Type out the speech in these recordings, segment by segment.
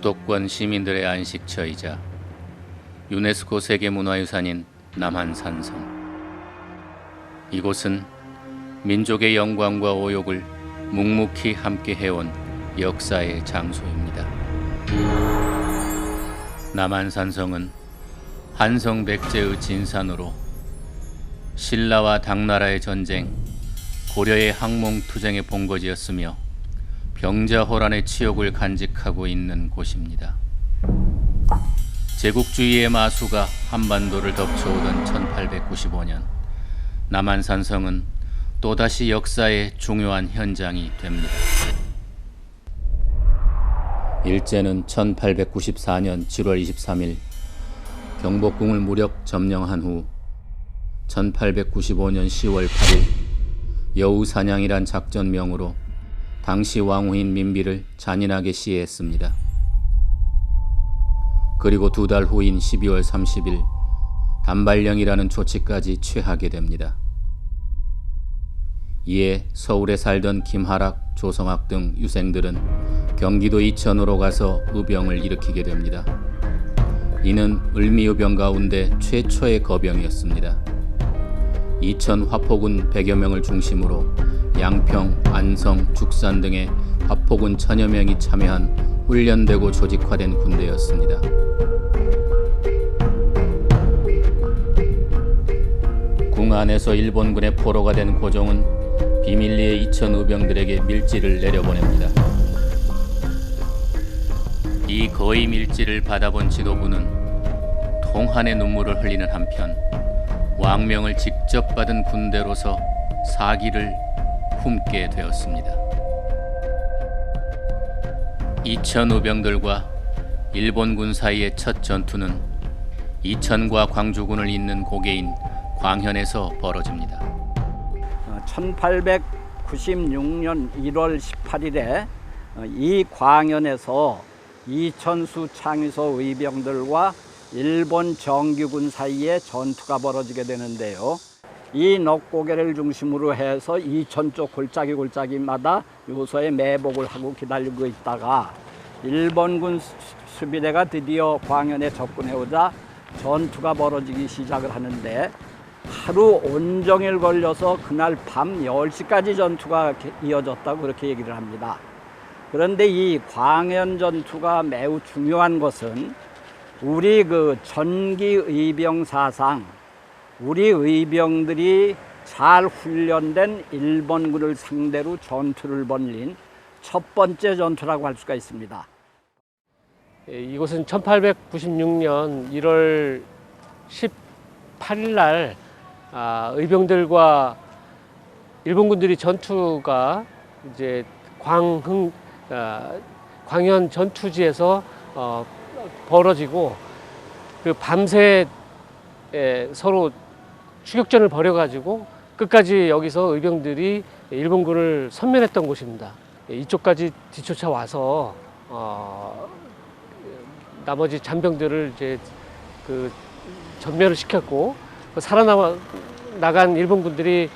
수도권 시민들의 안식처이자 유네스코 세계문화유산인 남한산성. 이곳은 민족의 영광과 오욕을 묵묵히 함께 해온 역사의 장소입니다. 남한산성은 한성백제의 진산으로 신라와 당나라의 전쟁, 고려의 항몽투쟁의 본거지였으며 병자호란의 치욕을 간직하고 있는 곳입니다. 제국주의의 마수가 한반도를 덮쳐오던 1895년, 남한산성은 또다시 역사의 중요한 현장이 됩니다. 일제는 1894년 7월 23일 경복궁을 무력 점령한 후 1895년 10월 8일 여우사냥이란 작전명으로 당시 왕후인 민비를 잔인하게 시해했습니다. 그리고 2달 후인 12월 30일 단발령이라는 조치까지 취하게 됩니다. 이에 서울에 살던 김하락, 조성학 등 유생들은 경기도 이천으로 가서 의병을 일으키게 됩니다. 이는 을미의병 가운데 최초의 거병이었습니다. 이천 화포군 100여 명을 중심으로 양평, 안성, 죽산 등의 화포군 1000여 명이 참여한 훈련되고 조직화된 군대였습니다. 궁 안에서 일본군의 포로가 된 고종은 비밀리에 이천 의병들에게 밀지를 내려보냅니다. 이 거의 밀지를 받아본 지도부는 통한의 눈물을 흘리는 한편 왕명을 직접 받은 군대로서 사기를 품게 되었습니다. 이천 의병들과 일본군 사이의 첫 전투는 이천과 광주군을 잇는 고개인 광현에서 벌어집니다. 1896년 1월 18일에 이 광현에서 이천수 창의소 의병들과 일본 정규군 사이에 전투가 벌어지게 되는데요. 이 넉고개를 중심으로 해서 이천 쪽 골짜기마다 요소에 매복을 하고 기다리고 있다가 일본군 수비대가 드디어 광현에 접근해오자 전투가 벌어지기 시작을 하는데 하루 온종일 걸려서 그날 밤 10시까지 전투가 이어졌다고 그렇게 얘기를 합니다. 그런데 이 광현 전투가 매우 중요한 것은 우리 그 전기 의병 사상, 우리 의병들이 잘 훈련된 일본군을 상대로 전투를 벌인 첫 번째 전투라고 할 수가 있습니다. 이곳은 1896년 1월 18일 날 의병들과 일본군들이 전투가 이제 광현 전투지에서 벌어지고 그 밤새 서로 추격전을 벌여가지고 끝까지 여기서 의병들이 일본군을 섬멸했던 곳입니다. 이쪽까지 뒤쫓아 와서 나머지 잔병들을 이제 그 전멸을 시켰고 살아나간 일본군들이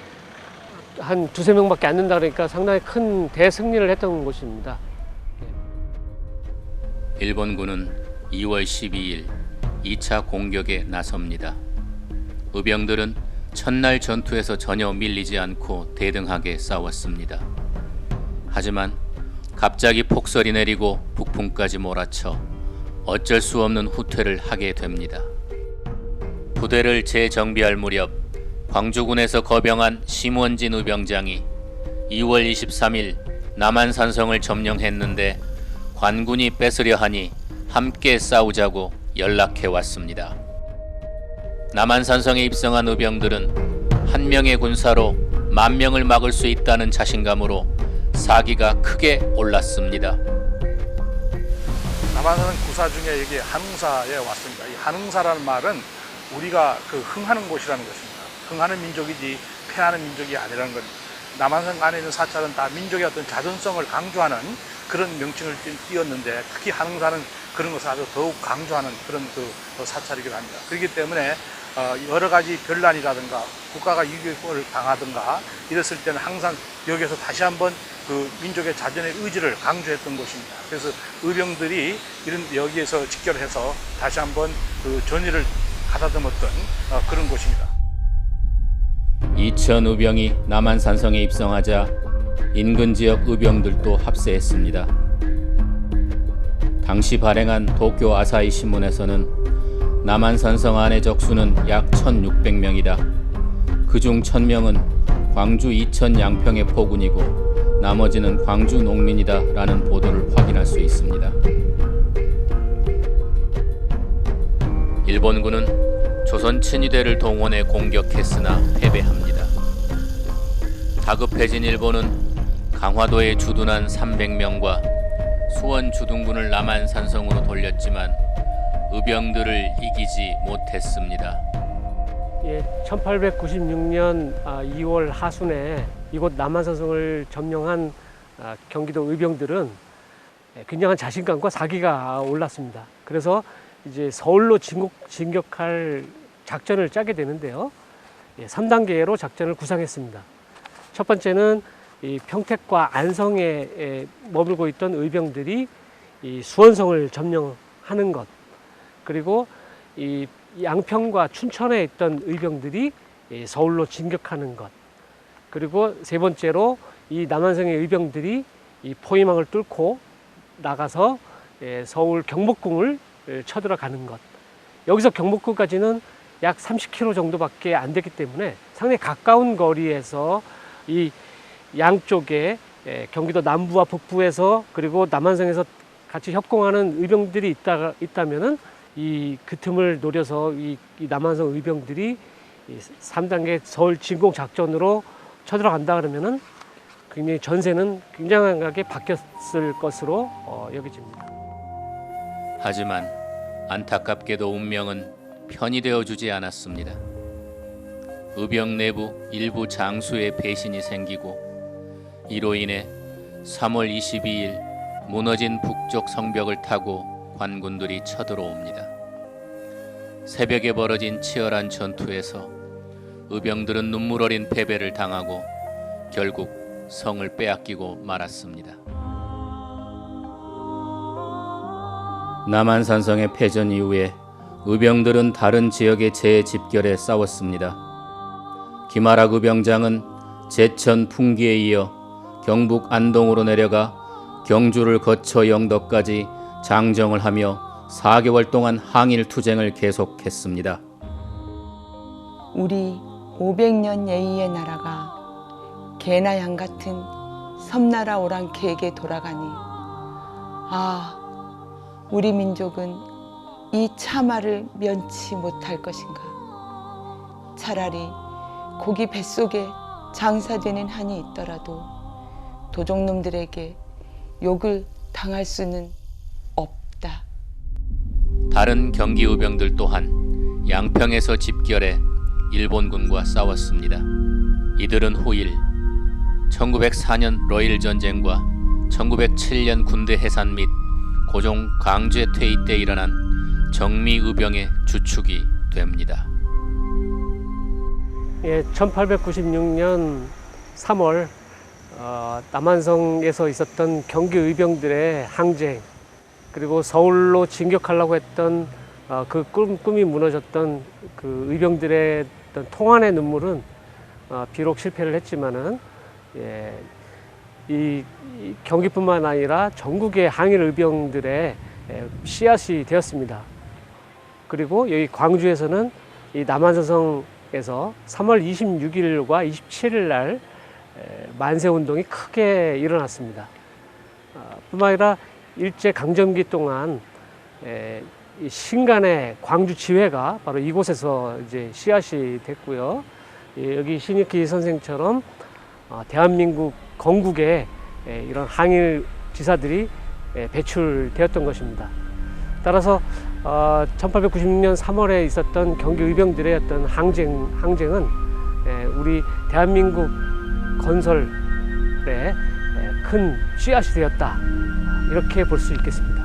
한 2~3명밖에 안 된다 그러니까 상당히 큰 대승리를 했던 곳입니다. 일본군은 2월 12일 2차 공격에 나섭니다. 의병들은 첫날 전투에서 전혀 밀리지 않고 대등하게 싸웠습니다. 하지만 갑자기 폭설이 내리고 북풍까지 몰아쳐 어쩔 수 없는 후퇴를 하게 됩니다. 부대를 재정비할 무렵 광주군에서 거병한 심원진 의병장이 2월 23일 남한산성을 점령했는데 관군이 뺏으려 하니 함께 싸우자고 연락해 왔습니다. 남한산성에 입성한 의병들은 한 명의 군사로 10,000명을 막을 수 있다는 자신감으로 사기가 크게 올랐습니다. 남한산성 구사 중에 여기 한웅사에 왔습니다. 이 한웅사라는 말은 우리가 그 흥하는 곳이라는 것입니다. 흥하는 민족이지 패하는 민족이 아니라는 겁니다. 남한산 안에 있는 사찰은 다 민족의 어떤 자존성을 강조하는 그런 명칭을 띄었는데 특히 한웅사는 그런 것을 아주 더욱 강조하는 그런 그 사찰이기도 합니다. 그렇기 때문에 여러 가지 변란이라든가 국가가 유격을 당하든가 이랬을 때는 항상 여기에서 다시 한번 그 민족의 자전의 의지를 강조했던 곳입니다. 그래서 의병들이 이런 여기에서 직결해서 다시 한번 그 전의를 가다듬었던 그런 곳입니다. 이천 의병이 남한산성에 입성하자 인근 지역 의병들도 합세했습니다. 당시 발행한 도쿄 아사히 신문에서는 남한산성 안의 적수는 약 1,600명이다. 그중 1,000명은 광주 이천 양평의 포군이고 나머지는 광주 농민이다 라는 보도를 확인할 수 있습니다. 일본군은 조선 친위대를 동원해 공격했으나 패배합니다. 다급해진 일본은 강화도에 주둔한 300명과 수원 주둔군을 남한산성으로 돌렸지만 의병들을 이기지 못했습니다. 1896년 2월 하순에 이곳 남한산성을 점령한 경기도 의병들은 굉장한 자신감과 사기가 올랐습니다. 그래서 이제 서울로 진격할 작전을 짜게 되는데요. 3단계로 작전을 구상했습니다. 첫 번째는 이 평택과 안성에 머물고 있던 의병들이 이 수원성을 점령하는 것, 그리고 이 양평과 춘천에 있던 의병들이 서울로 진격하는 것, 그리고 세 번째로 이 남한성의 의병들이 이 포위망을 뚫고 나가서 서울 경복궁을 쳐들어가는 것. 여기서 경복궁까지는 약 30km 정도밖에 안 되기 때문에 상당히 가까운 거리에서 이 양쪽에 경기도 남부와 북부에서 그리고 남한성에서 같이 협공하는 의병들이 있다면은 그 틈을 노려서 이 남한성 의병들이 3단계 서울 진공 작전으로 쳐들어간다 그러면은 굉장히 전세는 굉장하게 바뀌었을 것으로 여겨집니다. 하지만 안타깝게도 운명은 편이 되어주지 않았습니다. 의병 내부 일부 장수의 배신이 생기고 이로 인해 3월 22일 무너진 북쪽 성벽을 타고 관군들이 쳐들어옵니다. 새벽에 벌어진 치열한 전투에서 의병들은 눈물 어린 패배를 당하고 결국 성을 빼앗기고 말았습니다. 남한산성의 패전 이후에 의병들은 다른 지역의 재집결에 싸웠습니다. 김하락 의병장은 제천 풍기에 이어 경북 안동으로 내려가 경주를 거쳐 영덕까지 장정을 하며 4개월 동안 항일 투쟁을 계속했습니다. 우리 500년 예의의 나라가 개나 양 같은 섬나라 오랑캐에게 돌아가니 우리 민족은 이 참화를 면치 못할 것인가. 차라리 고기 뱃속에 장사되는 한이 있더라도 도적놈들에게 욕을 당할 수는 없다. 다른 경기 의병들 또한 양평에서 집결해 일본군과 싸웠습니다. 이들은 후일 1904년 러일 전쟁과 1907년 군대 해산 및 고종 강제 퇴위 때 일어난 정미 의병의 주축이 됩니다. 1896년 3월 남한성에서 있었던 경기 의병들의 항쟁, 그리고 서울로 진격하려고 했던 그 꿈이 무너졌던 그 의병들의 어떤 통한의 눈물은 비록 실패를 했지만은 이 경기뿐만 아니라 전국의 항일 의병들의 씨앗이 되었습니다. 그리고 여기 광주에서는 이 남한산성에서 3월 26일과 27일 날 만세운동이 크게 일어났습니다. 뿐만 아니라 일제 강점기 동안 이 신간의 광주 지회가 바로 이곳에서 이제 씨앗이 됐고요. 여기 신익희 선생처럼 대한민국 건국에 이런 항일 지사들이 배출되었던 것입니다. 따라서 1896년 3월에 있었던 경기 의병들의 어떤 항쟁은 우리 대한민국 건설에 큰 씨앗이 되었다, 이렇게 볼 수 있겠습니다.